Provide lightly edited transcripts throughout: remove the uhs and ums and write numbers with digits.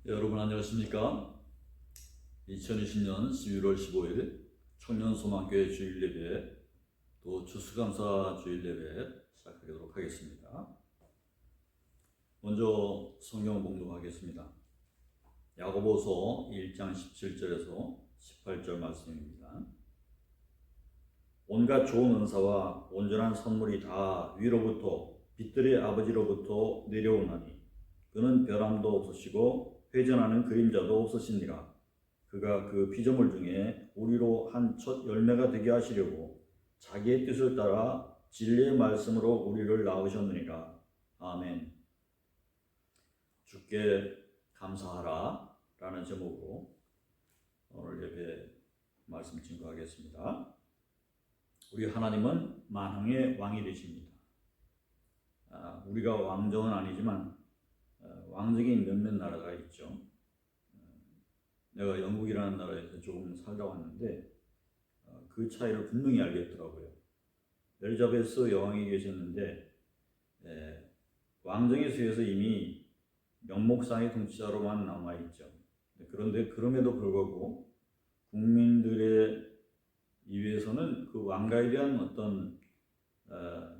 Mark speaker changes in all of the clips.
Speaker 1: 네, 여러분 안녕하십니까? 2020년 11월 15일 청년소망교회 주일예배 또 추수감사 주일예배 시작하도록 하겠습니다. 먼저 성경 봉독하겠습니다. 야고보서 1장 17절에서 18절 말씀입니다. 온갖 좋은 은사와 온전한 선물이 다 위로부터 빛들의 아버지로부터 내려오나니 그는 벼람도 없으시고 회전하는 그림자도 없으시니라. 그가 그 피조물 중에 우리로 한 첫 열매가 되게 하시려고 자기의 뜻을 따라 진리의 말씀으로 우리를 낳으셨느니라. 아멘. 주께 감사하라 라는 제목으로 오늘 예배 말씀 증거하겠습니다. 우리 하나님은 만왕의 왕이 되십니다. 우리가 왕정은 아니지만 왕적인 몇몇 나라가 있죠. 내가 영국이라는 나라에서 조금 살다 왔는데 그 차이를 분명히 알겠더라고요. 엘리자베스 여왕이 계셨는데 왕정의 수에서 이미 명목상의 통치자로만 남아있죠. 그런데 그럼에도 불구하고 국민들의 입에서는 그 왕가에 대한 어떤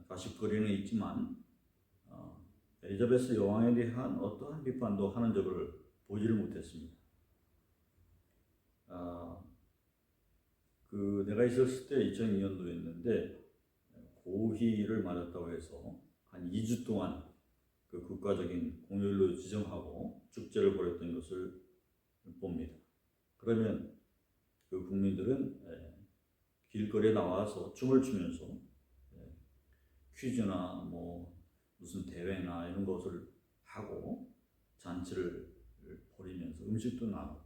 Speaker 1: 가십거리는 있지만 엘리자베스 여왕에 대한 어떠한 비판도 하는 적을 보지를 못했습니다. 내가 있었을 때 2002년도였는데 고희를 맞았다고 해서 한 2주 동안 그 국가적인 공휴일로 지정하고 축제를 벌였던 것을 봅니다. 그러면 그 국민들은 길거리에 나와서 춤을 추면서 퀴즈나 무슨 대회나 이런 것을 하고 잔치를 벌이면서 음식도 나누고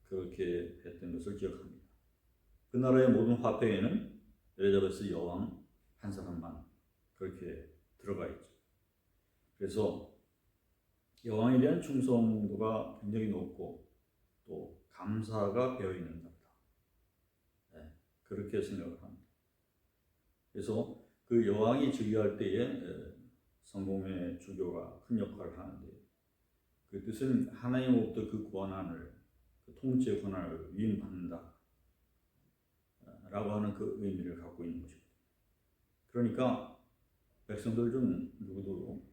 Speaker 1: 그렇게 했던 것을 기억합니다. 그 나라의 모든 화폐에는 엘리자베스 여왕 한 사람만 그렇게 들어가 있죠. 그래서 여왕에 대한 충성도가 굉장히 높고 또 감사가 배어있는 나라다. 그렇게 생각을 합니다. 그래서 그 여왕이 즉위할 때에 성공의 주교가 큰 역할을 하는데 그 뜻은 하나님으로부터 그 권한을, 그 통치의 권한을 위임받는다 라고 하는 그 의미를 갖고 있는 것입니다. 그러니까 백성들 중 누구도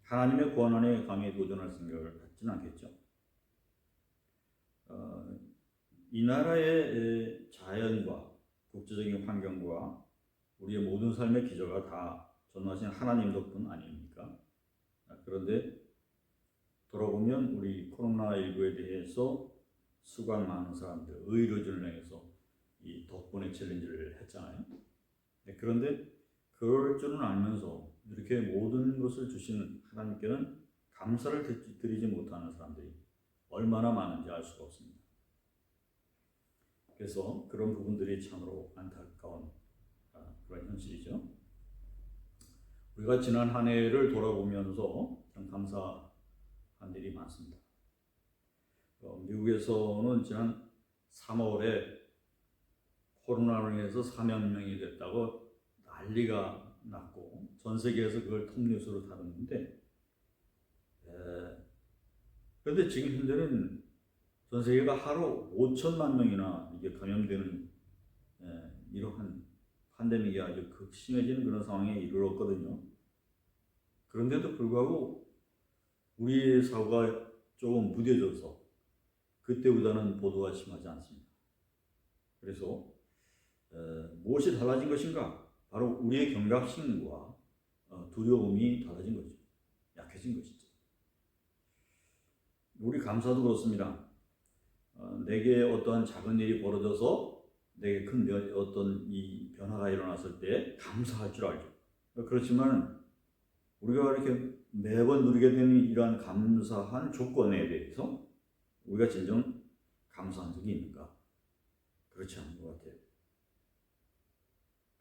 Speaker 1: 하나님의 권한에 감히 도전할 생각을 갖지는 않겠죠. 이 나라의 자연과 국제적인 환경과 우리의 모든 삶의 기저가 다 전능하신 하나님 덕분 아닙니까? 그런데 돌아보면 우리 코로나19에 대해서 수많은 많은 사람들 의료진을 향해서 이 덕분에 챌린지를 했잖아요. 그런데 그럴 줄은 알면서 이렇게 모든 것을 주신 하나님께는 감사를 드리지 못하는 사람들이 얼마나 많은지 알 수가 없습니다. 그래서 그런 부분들이 참으로 안타까운 그런 현실이죠. 우리가 지난 한 해를 돌아보면서 참 감사한 일이 많습니다. 미국에서는 지난 3월에 코로나로 인해서 사망명이 됐다고 난리가 났고 전 세계에서 그걸 톱뉴스로 다뤘는데 그런데 지금 현재는 전 세계가 하루 5천만 명이나 이게 감염되는 이러한 팬데믹이 아주 극심해지는 그런 상황에 이르렀거든요. 그런데도 불구하고 우리의 사고가 조금 무뎌져서 그때보다는 보도가 심하지 않습니다. 그래서 무엇이 달라진 것인가? 바로 우리의 경각심과 두려움이 달라진 거죠. 약해진 것이죠. 우리 감사도 그렇습니다. 내게 어떠한 작은 일이 벌어져서 내게 큰 어떤 이 변화가 일어났을 때 감사할 줄 알죠. 그렇지만 우리가 이렇게 매번 누리게 되는 이러한 감사한 조건에 대해서 우리가 진정 감사한 적이 있는가? 그렇지 않은 것 같아요.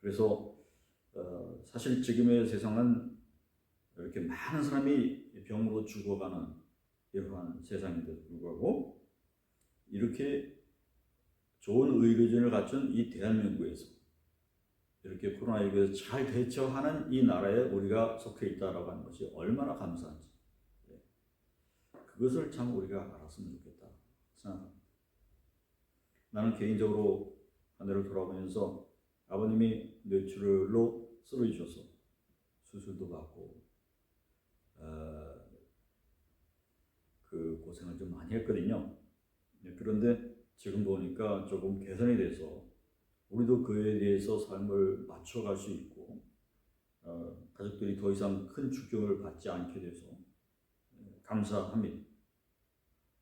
Speaker 1: 그래서 사실 지금의 세상은 이렇게 많은 사람이 병으로 죽어가는 이러한 세상인데도 불구하고 이렇게 좋은 의료진을 갖춘 이 대한민국에서 이렇게 코로나19에 잘 대처하는 이 나라에 우리가 속해 있다라고 하는 것이 얼마나 감사한지 그것을 참 우리가 알았으면 좋겠다 생각합니다. 나는 개인적으로 한 해를 돌아보면서 아버님이 뇌출혈로 쓰러지셔서 수술도 받고 그 고생을 좀 많이 했거든요. 그런데 지금 보니까 조금 개선이 돼서 우리도 그에 대해서 삶을 맞춰갈 수 있고 가족들이 더 이상 큰 충격을 받지 않게 돼서 감사합니다.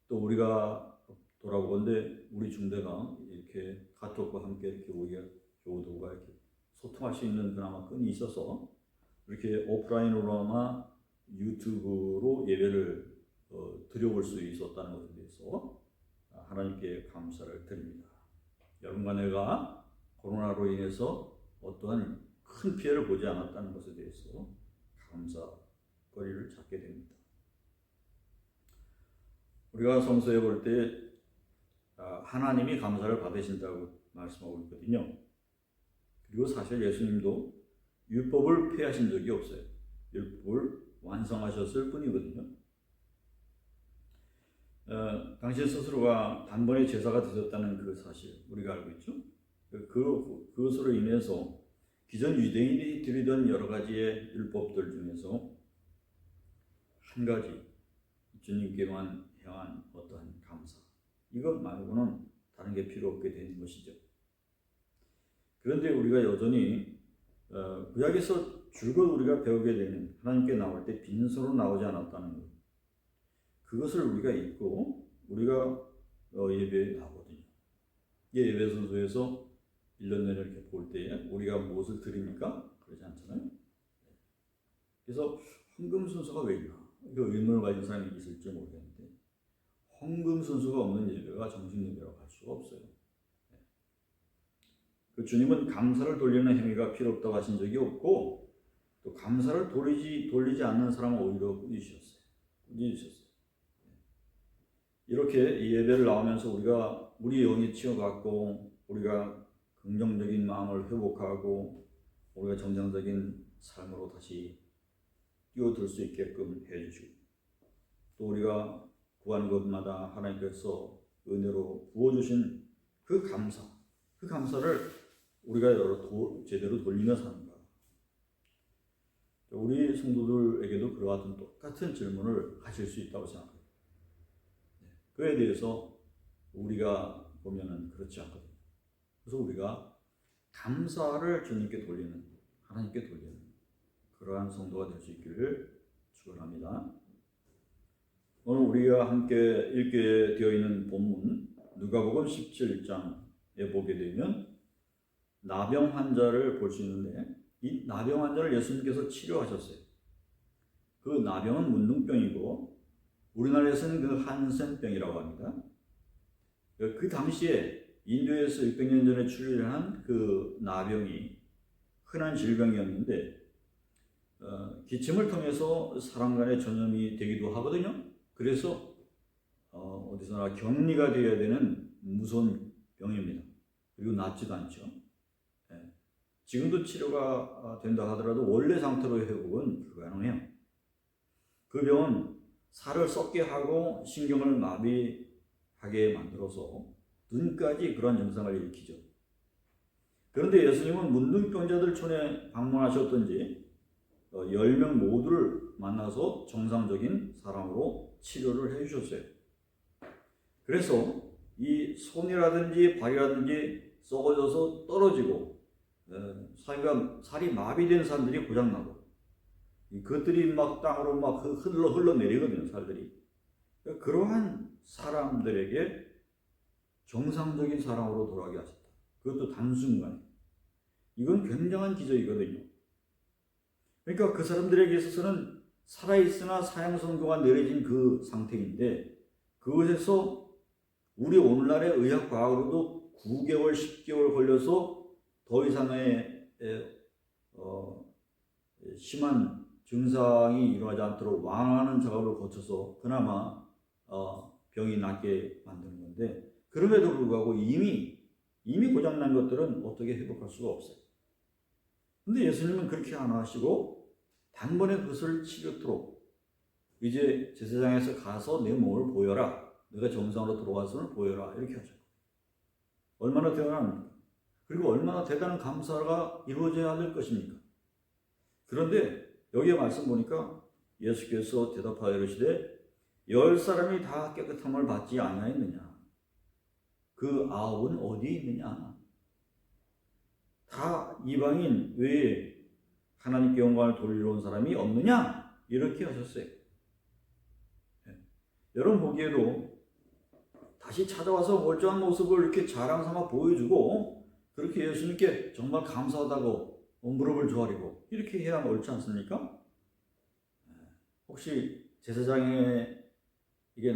Speaker 1: 또 우리가 돌아보건대 우리 중대가 이렇게 카톡과 함께 이렇게 우리가 교우들과 이렇게 소통할 수 있는 그나마 끈이 있어서 이렇게 오프라인으로나마 유튜브로 예배를 드려볼 수 있었다는 것에 대해서 하나님께 감사를 드립니다. 여러분과 내가 코로나로 인해서 어떠한 큰 피해를 보지 않았다는 것에 대해서 감사거리를 찾게 됩니다. 우리가 성서에 볼 때 하나님이 감사를 받으신다고 말씀하고 있거든요. 그리고 사실 예수님도 율법을 폐하신 적이 없어요. 율법을 완성하셨을 뿐이거든요. 당신 스스로가 단번에 제사가 되셨다는 그 사실 우리가 알고 있죠. 그것으로 인해서 기존 유대인이 드리던 여러 가지의 율법들 중에서 한 가지 주님께만 향한 어떠한 감사, 이것 말고는 다른 게 필요 없게 되는 것이죠. 그런데 우리가 여전히 구약에서 줄곧 우리가 배우게 되는 하나님께 나올 때 빈손으로 나오지 않았다는 것, 그것을 우리가 잊고 우리가 예배에 나오거든요. 예배 순서에서 1년 내내 이렇게 볼 때에 우리가 무엇을 드립니까? 그러지 않잖아요. 그래서 헌금 순서가 왜 있나? 그 의문을 가진 사람이 있을지 모르겠는데 헌금 순서가 없는 예배가 정식 예배라고 할 수가 없어요. 그 주님은 감사를 돌리는 행위가 필요 없다고 하신 적이 없고 또 감사를 돌리지 않는 사람은 오히려 꾸짖으셨어요. 이렇게 이 예배를 나오면서 우리가 우리 영이 치유받고 우리가 긍정적인 마음을 회복하고 우리가 정상적인 삶으로 다시 뛰어들 수 있게끔 해주시고 또 우리가 구하는 것마다 하나님께서 은혜로 부어주신 그 감사를 우리가 제대로 돌리며 사는 것. 우리 성도들에게도 그와 같은 똑같은 질문을 하실 수 있다고 생각합니다. 그에 대해서 우리가 보면은 그렇지 않거든요. 그래서 우리가 감사를 주님께 돌리는, 하나님께 돌리는 그러한 성도가 될 수 있기를 축원합니다. 오늘 우리가 함께 읽게 되어 있는 본문 누가복음 17장에 보게 되면 나병 환자를 볼 수 있는데 이 나병 환자를 예수님께서 치료하셨어요. 그 나병은 문둥병이고 우리나라에서는 그 한센병이라고 합니다. 그 당시에 인도에서 600년 전에 출현한 그 나병이 흔한 질병이었는데 기침을 통해서 사람 간에 전염이 되기도 하거든요. 그래서 어디서나 격리가 되어야 되는 무서운 병입니다. 그리고 낫지도 않죠. 지금도 치료가 된다 하더라도 원래 상태로 회복은 불가능해요. 그 병은 살을 썩게 하고 신경을 마비하게 만들어서 눈까지 그런 증상을 일으키죠. 그런데 예수님은 문둥병자들촌에 방문하셨던지 10명 모두를 만나서 정상적인 사람으로 치료를 해주셨어요. 그래서 이 손이라든지 발이라든지 썩어져서 떨어지고 살이 마비된 사람들이 고장나고 그것들이 막 땅으로 막 흘러내리거든요. 살들이. 그러한 사람들에게 정상적인 사람으로 돌아가게 하셨다. 그것도 단순간에. 이건 굉장한 기적이거든요. 그러니까 그 사람들에게 있어서는 살아있으나 사형선고가 내려진 그 상태인데 그것에서 우리 오늘날의 의학과학으로도 9개월, 10개월 걸려서 더 이상의 심한 증상이 일어나지 않도록 완화하는 작업을 거쳐서 그나마 병이 낫게 만드는 건데 그럼에도 불구하고 이미 고장난 것들은 어떻게 회복할 수가 없어요. 근데 예수님은 그렇게 안 하시고 단번에 그것을 치료토록 이제 제사장에서 가서 내 몸을 보여라. 내가 정상으로 돌아왔음을 보여라. 이렇게 하죠. 얼마나 대단합니까? 그리고 얼마나 대단한 감사가 이루어져야 될 것입니까? 그런데 여기에 말씀 보니까 예수께서 대답하여 이르시되 10사람이 다 깨끗함을 받지 아니하였느냐? 그 9은 어디에 있느냐? 다 이방인 외에 하나님께 영광을 돌리러 온 사람이 없느냐? 이렇게 하셨어요. 여러분 보기에도 다시 찾아와서 멀쩡한 모습을 이렇게 자랑 삼아 보여주고 그렇게 예수님께 정말 감사하다고 무릎을 조아리고 이렇게 해야 옳지 않습니까? 혹시 제사장의 이게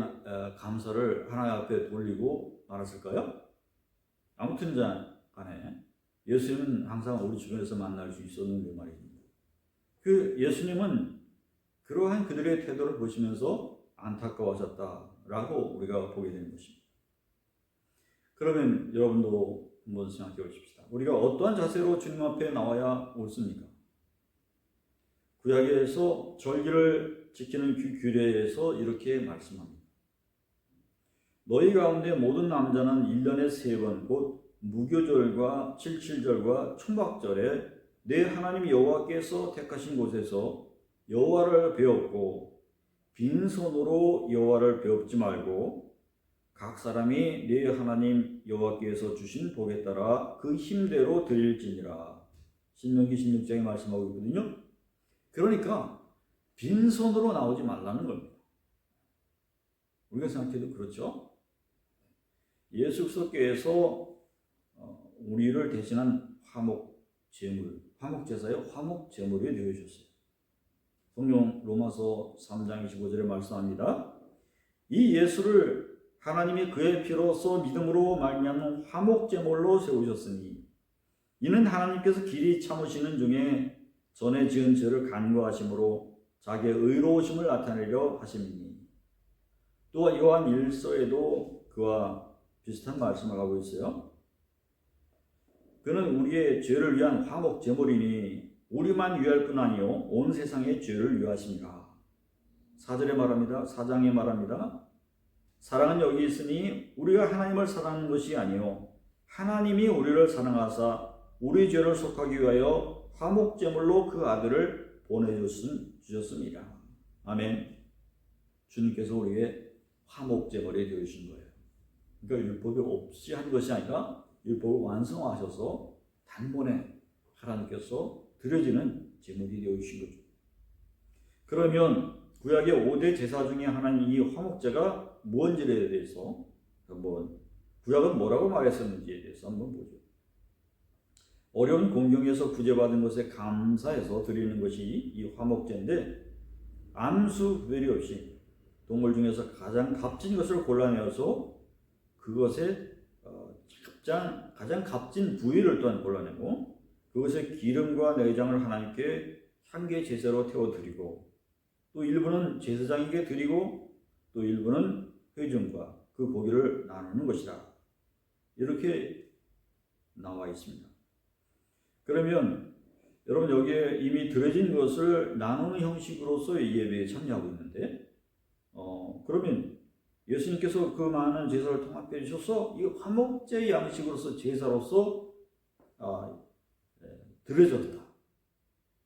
Speaker 1: 감사를 하나님 앞에 돌리고 말았을까요? 아무튼 간에 예수님은 항상 우리 주변에서 만날 수 있었는데 말입니다. 그 예수님은 그러한 그들의 태도를 보시면서 안타까워하셨다라고 우리가 보게 되는 것입니다. 그러면 여러분도 한번 생각해 보십시다. 우리가 어떠한 자세로 주님 앞에 나와야 옳습니까? 구약에서 절기를 지키는 그 규례에서 이렇게 말씀합니다. 너희 가운데 모든 남자는 1년에 3번 곧 무교절과 칠칠절과 초막절에 내 하나님 여호와께서 택하신 곳에서 여호와를 배웠고 빈손으로 여호와를 배웁지 말고 각 사람이 내 하나님 여호와께서 주신 복에 따라 그 힘대로 드릴지니라. 신명기 16장에 말씀하고 있거든요. 그러니까 빈손으로 나오지 말라는 겁니다. 우리가 생각해도 그렇죠. 예수 그리스도께서 우리를 대신한 화목 제물, 화목 제사의 화목 제물이 되어 주셨어요. 성경 로마서 3장 25절에 말씀합니다. 이 예수를 하나님이 그의 피로써 믿음으로 말미암는 화목 제물로 세우셨으니 이는 하나님께서 길이 참으시는 중에 전에 지은 죄를 간구하심으로 자기의 의로우심을 나타내려 하심이니. 또 요한 1서에도 그와 비슷한 말씀을 하고 있어요. 그는 우리의 죄를 위한 화목 제물이니 우리만 위할 뿐 아니요 온 세상의 죄를 위하십니다. 4절에 말합니다. 4장에 말합니다. 사랑은 여기 있으니 우리가 하나님을 사랑하는 것이 아니요 하나님이 우리를 사랑하사 우리 죄를 속하기 위하여 화목 제물로 그 아들을 보내주셨습니다. 아멘. 주님께서 우리의 화목 제물이 되어주신 거예요. 그러니까 율법이 없이 한 것이 아니라 율법을 완성하셔서 단번에 하나님께서 드려지는 제물이 되어주신 거죠. 그러면 구약의 5대 제사 중에 하나는 이 화목제가 무엇인지에 대해서 한번 구약은 뭐라고 말했었는지에 대해서 한번 보죠. 어려운 공경에서 구제받은 것에 감사해서 드리는 것이 이 화목제인데 암수 구별이 없이 동물 중에서 가장 값진 것을 골라내어서 그것에 가장 값진 부위를 또한 골라내고 그것의 기름과 내장을 하나님께 향계 제사로 태워드리고 또 일부는 제사장에게 드리고 또 일부는 회중과 그 고기를 나누는 것이라 이렇게 나와 있습니다. 그러면 여러분 여기에 이미 드려진 것을 나누는 형식으로서 이 예배에 참여하고 있는데 그러면 예수님께서 그 많은 제사를 통합해 주셔서 이 화목제 양식으로서 제사로서 드려졌다.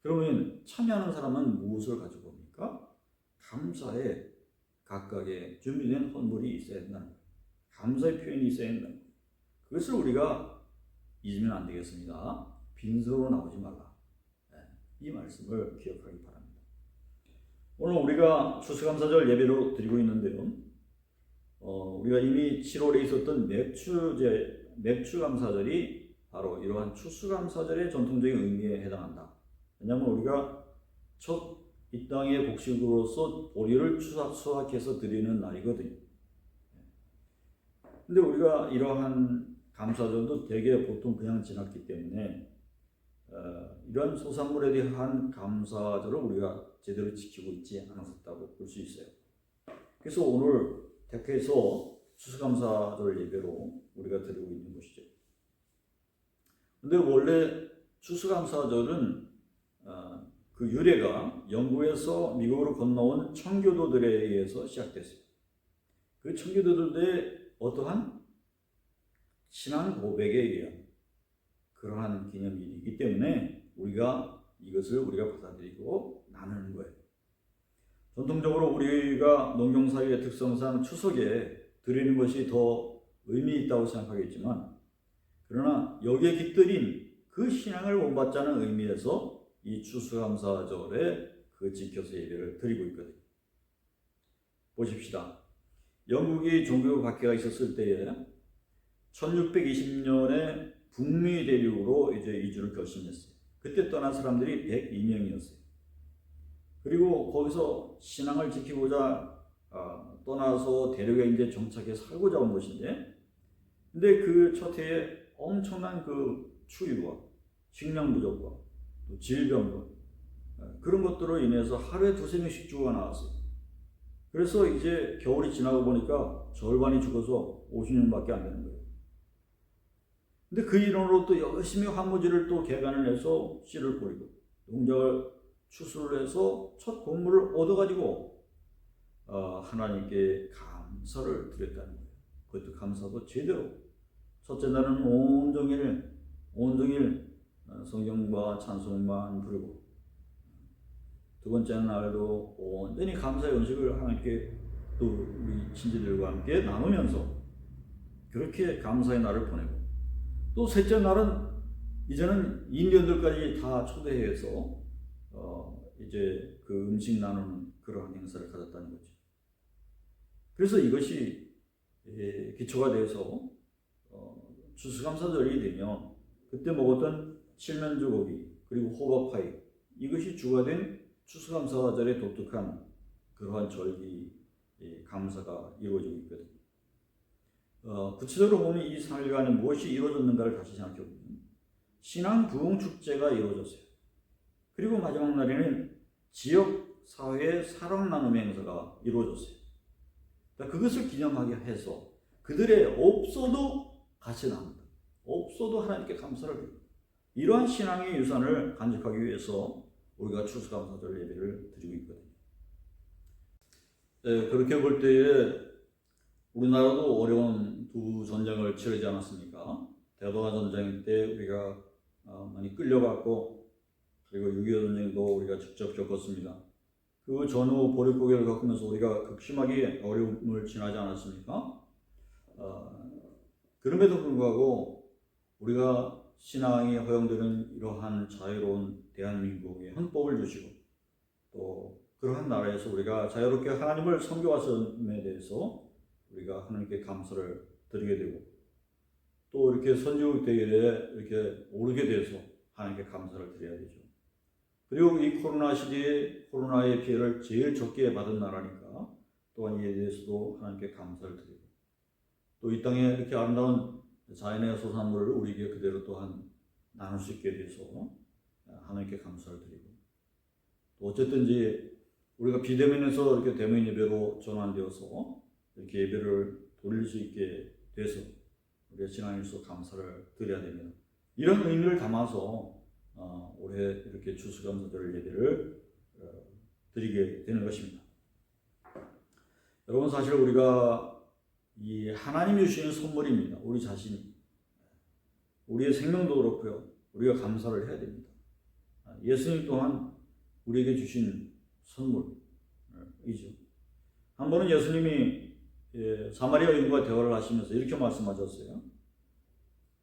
Speaker 1: 그러면 참여하는 사람은 무엇을 가지고 옵니까? 감사에 각각의 준비된 헌물이 있어야 된다는 거예요. 감사의 표현이 있어야 된다는 거예요. 그것을 우리가 잊으면 안 되겠습니다. 빈손으로 나오지 말라. 이 말씀을 기억하기 바랍니다. 오늘 우리가 추수감사절 예배로 드리고 있는데요. 우리가 이미 7월에 있었던 맥추감사절이 바로 이러한 추수감사절의 전통적인 의미에 해당한다. 왜냐하면 우리가 첫 이 땅의 곡식으로서 보리를 수확해서 드리는 날이거든요. 근데 우리가 이러한 감사절도 대개 보통 그냥 지났기 때문에 이러한 소산물에 대한 감사절을 우리가 제대로 지키고 있지 않았다고 볼 수 있어요. 그래서 오늘 택해서 추수감사절 예배로 우리가 드리고 있는 것이죠. 근데 원래 추수감사절은 그 유래가 영국에서 미국으로 건너온 청교도들에 의해서 시작됐어요. 그 청교도들의 어떠한 신앙 고백에 의한 그러한 기념일이기 때문에 이것을 우리가 받아들이고 나누는 거예요. 전통적으로 우리가 농경사회의 특성상 추석에 드리는 것이 더 의미 있다고 생각하겠지만, 그러나 여기에 깃들인 그 신앙을 본받자는 의미에서 이 추수감사절에 그 지켜서 예배를 드리고 있거든요. 보십시다. 영국이 종교 박해가 있었을 때에 1620년에 북미 대륙으로 이제 이주를 결심했어요. 그때 떠난 사람들이 102명이었어요. 그리고 거기서 신앙을 지키고자 떠나서 대륙에 이제 정착해 살고자 온 것인데, 근데 그 첫 해에 엄청난 그 추위와 식량 부족과 또 질병과 그런 것들로 인해서 하루에 2-3명씩 죽어가 나왔어요. 그래서 이제 겨울이 지나고 보니까 절반이 죽어서 50명밖에 안 되는 거예요. 근데 그 일원으로 또 열심히 화무지를 또 개간을 해서 씨를 뿌리고 농작을 추수를 해서 첫 곡물을 얻어가지고 하나님께 감사를 드렸다는 거예요. 그것도 감사도 제대로. 첫째 날은 온종일 성경과 찬송만 부르고, 두 번째 날도 온전히 감사의 음식을 하나님께 또 우리 친지들과 함께 나누면서 그렇게 감사의 날을 보내고, 또 셋째 날은 이제는 인디언들까지 다 초대해서 이제 그 음식 나누는 그러한 행사를 가졌다는 거죠. 그래서 이것이 기초가 돼서 추수감사절이 되면 그때 먹었던 칠면조 고기 그리고 호박파이, 이것이 주가 된 추수감사절의 독특한 그러한 절기 감사가 이루어지고 있거든요. 구체적으로 보면 이 3일간에 무엇이 이루어졌는가를 다시 생각해 보면 신앙 부흥 축제가 이루어졌어요. 그리고 마지막 날에는 지역 사회의 사랑 나눔의 행사가 이루어졌어요. 그것을 기념하게 해서 그들의 없어도 같이 나눈다. 없어도 하나님께 감사를 드립니다. 이러한 신앙의 유산을 간직하기 위해서 우리가 추수감사절 예배를 드리고 있거든요. 그렇게 볼 때에 우리나라도 어려운 두 전쟁을 치르지 않았습니까? 대동아 전쟁 때 우리가 많이 끌려갔고, 그리고 6.25 전쟁도 우리가 직접 겪었습니다. 그 전후 보릿고개를 겪으면서 우리가 극심하게 어려움을 지나지 않았습니까? 그럼에도 불구하고 우리가 신앙이 허용되는 이러한 자유로운 대한민국의 헌법을 주시고, 또 그러한 나라에서 우리가 자유롭게 하나님을 섬겨왔음에 대해서 우리가 하나님께 감사를 드리게 되고, 또 이렇게 선지국대회에 이렇게 오르게 돼서 하나님께 감사를 드려야 되죠. 그리고 이 코로나 시대에 코로나의 피해를 제일 적게 받은 나라니까 또한 이에 대해서도 하나님께 감사를 드리고, 또 이 땅에 이렇게 아름다운 자연의 소산물을 우리에게 그대로 또한 나눌 수 있게 돼서 하나님께 감사를 드리고, 또 어쨌든지 우리가 비대면에서 이렇게 대면 예배로 전환되어서 이렇게 예배를 돌릴 수 있게 돼서 우리가 신앙인으로서 감사를 드려야 됩니다. 이런 의미를 담아서 올해 이렇게 추수감사절 예배를 드리게 되는 것입니다. 여러분, 사실 우리가 이 하나님이 주시는 선물입니다. 우리 자신이, 우리의 생명도 그렇고요, 우리가 감사를 해야 됩니다. 예수님 또한 우리에게 주신 선물이죠. 한 번은 예수님이 사마리아 여인과 대화를 하시면서 이렇게 말씀하셨어요.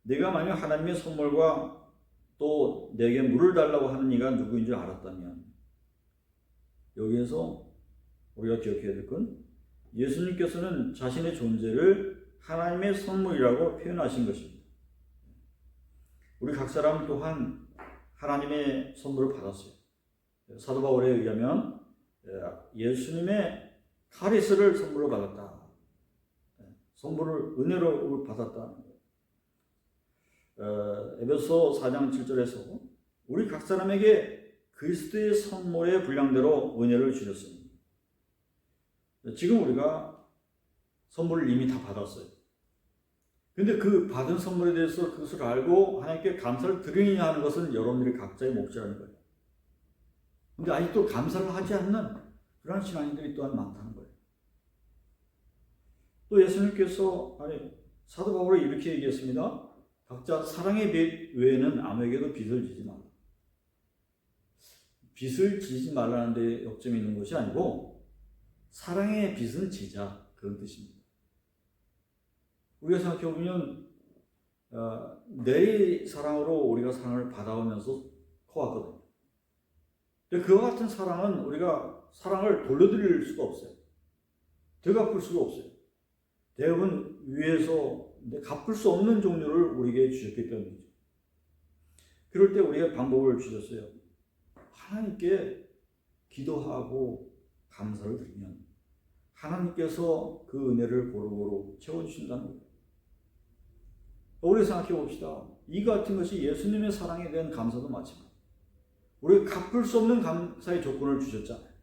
Speaker 1: 내가 만약 하나님의 선물과 또 내게 물을 달라고 하는 이가 누구인 줄 알았다면, 여기에서 우리가 기억해야 될 건 예수님께서는 자신의 존재를 하나님의 선물이라고 표현하신 것입니다. 우리 각 사람 또한 하나님의 선물을 받았어요. 사도 바울에 의하면 예수님의 카리스를 선물로 받았다. 선물을 은혜로 받았다. 에베소 4장 7절에서 우리 각 사람에게 그리스도의 선물의 분량대로 은혜를 주셨습니다. 지금 우리가 선물을 이미 다 받았어요. 근데 그 받은 선물에 대해서 그것을 알고 하나님께 감사를 드리느냐 하는 것은 여러분들이 각자의 몫이라는 거예요. 근데 아직도 감사를 하지 않는 그런 신앙인들이 또한 많다는 거예요. 또 예수님께서 사도 바울이 이렇게 얘기했습니다. 각자 사랑의 빚 외에는 아무에게도 빚을 지지 말라. 빚을 지지 말라는 데 역점이 있는 것이 아니고 사랑의 빚은 지자, 그런 뜻입니다. 우리가 생각해보면 내 사랑으로 우리가 사랑을 받아오면서 커왔거든요. 근데 그와 같은 사랑은 우리가 사랑을 돌려드릴 수가 없어요. 되갚을 수가 없어요. 대부분 위에서 갚을 수 없는 종류를 우리에게 주셨기 때문이죠. 그럴 때 우리가 방법을 주셨어요. 하나님께 기도하고 감사를 드리면 하나님께서 그 은혜를 고루고루 채워주신다는 거예요. 우리 생각해 봅시다. 이 같은 것이 예수님의 사랑에 대한 감사도 마찬가지입니다. 우리가 갚을 수 없는 감사의 조건을 주셨잖아요.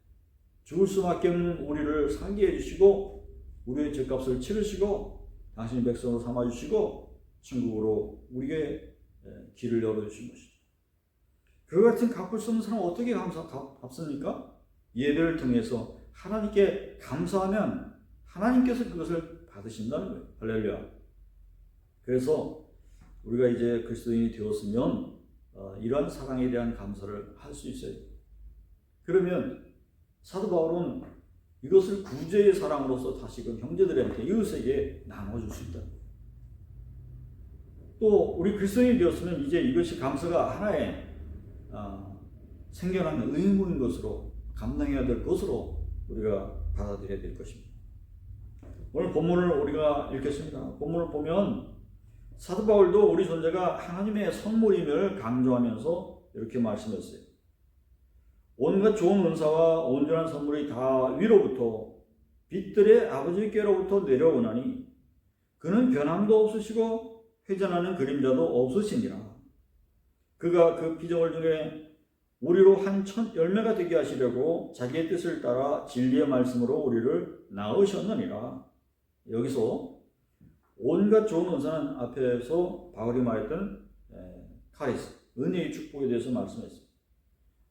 Speaker 1: 죽을 수밖에 없는 우리를 살게 해주시고 우리의 죄값을 치르시고 당신의 백성으로 삼아주시고 천국으로 우리에게 길을 열어주신 것이죠. 그 같은 갚을 수 없는 사람은 어떻게 갚습니까? 예배를 통해서 하나님께 감사하면 하나님께서 그것을 받으신다는 거예요. 할렐루야. 그래서 우리가 이제 그리스도인이 되었으면 이러한 사랑에 대한 감사를 할 수 있어요. 그러면 사도 바울은 이것을 구제의 사랑으로서 다시금 형제들한테 이웃에게 나눠줄 수 있다. 또 우리 그리스도인이 되었으면 이제 이것이 감사가 하나의 생겨난 의무인 것으로 감당해야 될 것으로 우리가 받아들여야 될 것입니다. 오늘 본문을 우리가 읽겠습니다. 본문을 보면 사도 바울도 우리 존재가 하나님의 선물임을 강조하면서 이렇게 말씀했어요. 온갖 좋은 은사와 온전한 선물이 다 위로부터 빛들의 아버지께로부터 내려오나니 그는 변함도 없으시고 회전하는 그림자도 없으시니라. 그가 그 피조물 중에 우리로 한 첫 열매가 되게 하시려고 자기의 뜻을 따라 진리의 말씀으로 우리를 낳으셨느니라. 여기서 온갖 좋은 은사는 앞에서 바울이 말했던 카리스, 은혜의 축복에 대해서 말씀했습니다.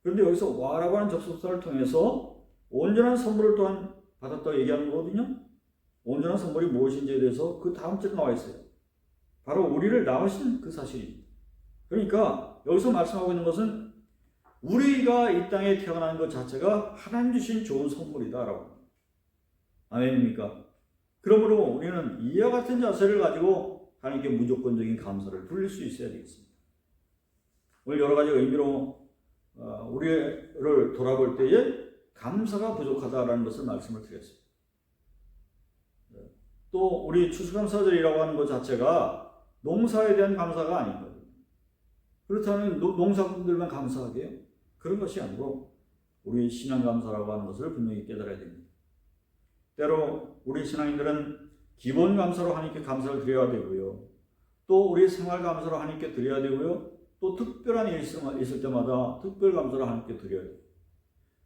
Speaker 1: 그런데 여기서 와라고 하는 접속사를 통해서 온전한 선물을 또한 받았다고 얘기하는 거거든요. 온전한 선물이 무엇인지에 대해서 그 다음 절에 나와 있어요. 바로 우리를 낳으신 그 사실입니다. 그러니까 여기서 말씀하고 있는 것은 우리가 이 땅에 태어나는 것 자체가 하나님 주신 좋은 선물이다라고. 아멘입니까? 그러므로 우리는 이와 같은 자세를 가지고 하나님께 무조건적인 감사를 돌릴 수 있어야 되겠습니다. 오늘 여러 가지 의미로 우리를 돌아볼 때에 감사가 부족하다라는 것을 말씀을 드렸습니다. 또 우리 추수감사절이라고 하는 것 자체가 농사에 대한 감사가 아닌 거예요. 그렇다면 농사분들만 감사하게요? 그런 것이 아니고 우리 신앙감사라고 하는 것을 분명히 깨달아야 됩니다. 때로 우리 신앙인들은 기본 감사로 하나님께 감사를 드려야 되고요. 또 우리 생활 감사로 하나님께 드려야 되고요. 또 특별한 일이 있을 때마다 특별 감사를 하나님께 드려야 돼요.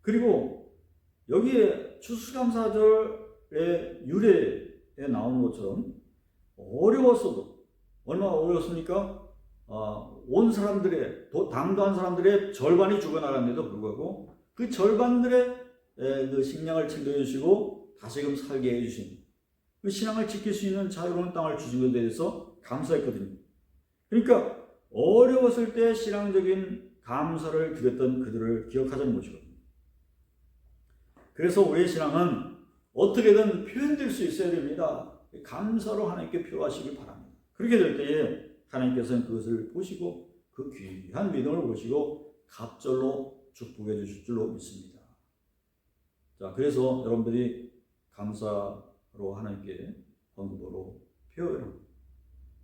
Speaker 1: 그리고 여기에 추수감사절의 유래에 나오는 것처럼 어려웠어도 얼마나 어려웠습니까? 온 사람들의 당도한 사람들의 절반이 죽어나갔는데도 불구하고 그 절반들의 그 식량을 챙겨주시고 다시금 살게 해주신 그 신앙을 지킬 수 있는 자유로운 땅을 주신 것에 대해서 감사했거든요. 그러니까 어려웠을 때 신앙적인 감사를 드렸던 그들을 기억하자는 것이거든요. 그래서 우리의 신앙은 어떻게든 표현될 수 있어야 됩니다. 감사로 하나님께 표하시기 바랍니다. 그렇게 될 때에 하나님께서는 그것을 보시고 그 귀한 믿음을 보시고 갑절로 축복해 주실 줄로 믿습니다. 자, 그래서 여러분들이 감사로 하나님께 헌금으로 표현하고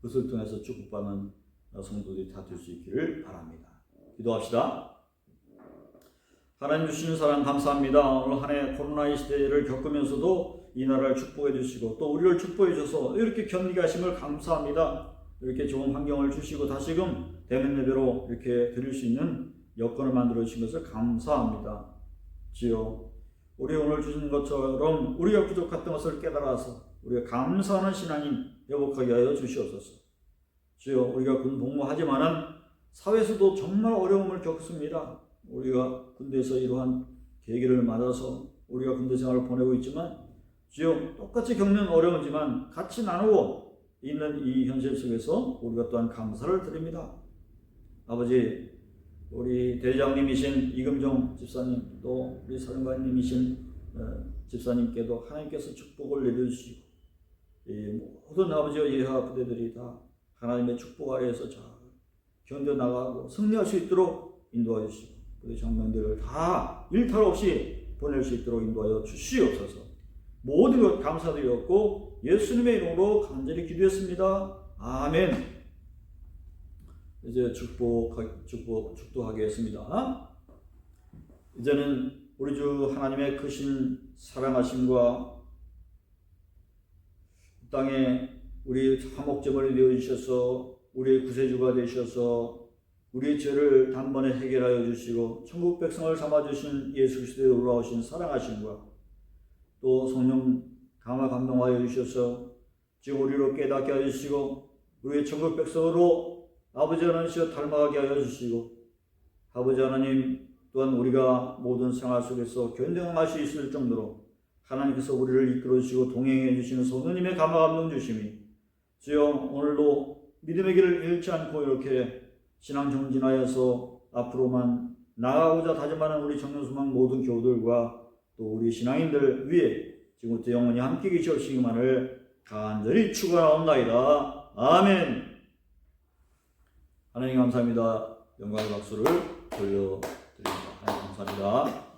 Speaker 1: 그것을 통해서 축복받는 성도들이 다 될 수 있기를 바랍니다. 기도합시다. 하나님 주시는 사랑 감사합니다. 오늘 한 해 코로나 시대를 겪으면서도 이 나라를 축복해 주시고 또 우리를 축복해 주셔서 이렇게 견디게 하심을 감사합니다. 이렇게 좋은 환경을 주시고 다시금 대면 예배로 이렇게 드릴 수 있는 여건을 만들어 주신 것을 감사합니다. 주여, 우리 오늘 주신 것처럼 우리가 부족했던 것을 깨달아서 우리가 감사하는 신앙인 회복하게 하여 주시옵소서. 주여, 우리가 군 복무하지만은 사회에서도 정말 어려움을 겪습니다. 우리가 군대에서 이러한 계기를 맞아서 우리가 군대 생활을 보내고 있지만 주여 똑같이 겪는 어려움이지만 같이 나누고 있는 이 현실 속에서 우리가 또한 감사를 드립니다. 아버지, 우리 대장님이신 이금종 집사님, 또 우리 사령관님이신 집사님께도 하나님께서 축복을 내려주시고 모든 아버지와 예하 부대들이 다 하나님의 축복 아래에서 잘 견뎌나가고 승리할 수 있도록 인도하여 주시고 우리 장병들을 다 일탈 없이 보낼 수 있도록 인도하여 주시옵소서. 모든 것 감사드렸고 예수님의 이름으로 간절히 기도했습니다. 아멘. 이제 축도하겠습니다. 이제는 우리 주 하나님의 크신 사랑하심과 땅에 우리 화목제물이 되어주셔서 우리의 구세주가 되셔서 우리의 죄를 단번에 해결하여 주시고 천국 백성을 삼아주신 예수 그리스도의 놀라우신 사랑하심과 또 성령 강화 감동하여 주셔서 지금 우리로 깨닫게 하여 주시고 우리의 천국 백성으로 아버지 하나님께서 닮아가게 하여 주시고 아버지 하나님 또한 우리가 모든 생활 속에서 견뎌낼 수 있을 정도로 하나님께서 우리를 이끌어 주시고 동행해 주시는 성령님의 감화 감동 주심이 주여 오늘도 믿음의 길을 잃지 않고 이렇게 신앙 정진하여서 앞으로만 나아가고자 다짐하는 우리 청년소망 모든 교우들과 또 우리 신앙인들 위해 지금부터 영원히 함께 계시옵시기만을 간절히 축원하옵나이다. 아멘. 하나님 감사합니다. 영광의 박수를 돌려드립니다. 하나님 감사합니다.